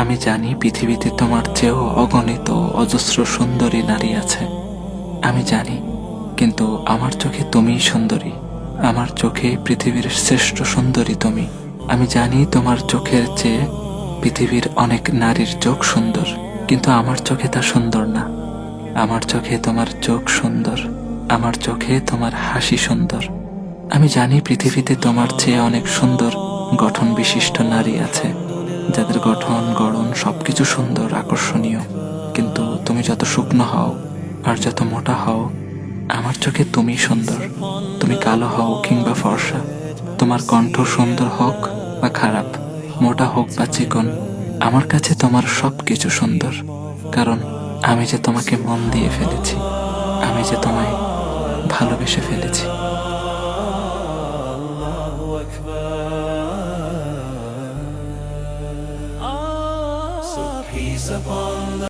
আমি জানি পৃথিবীতে তোমার চেয়েও অগণিত অজস্র সুন্দরী নারী আছে, আমি জানি, কিন্তু আমার চোখে তুমিই সুন্দরী। আমার চোখে পৃথিবীর শ্রেষ্ঠ সুন্দরী তুমি। আমি জানি তোমার চোখের চেয়ে পৃথিবীর অনেক নারীর চোখ সুন্দর, কিন্তু আমার চোখে তা সুন্দর না। আমার চোখে তোমার চোখ সুন্দর, আমার চোখে তোমার হাসি সুন্দর। আমি জানি পৃথিবীতে তোমার চেয়ে অনেক সুন্দর গঠন বিশিষ্ট নারী আছে, যাদের গঠন গড়ন সবকিছু সুন্দর আকর্ষণীয়, কিন্তু তুমি যত শুকনো হও আর যত মোটা হও, আমার চোখে তুমি সুন্দর। তুমি কালো হও কিংবা ফর্সা, তোমার কণ্ঠ সুন্দর হোক বা খারাপ, মোটা হোক বা চিকন, আমার কাছে তোমার সবকিছু সুন্দর। কারণ আমি যে তোমাকে মন দিয়ে ফেলেছি, আমি যে তোমায় ভালোবেসে ফেলেছি। So peace upon the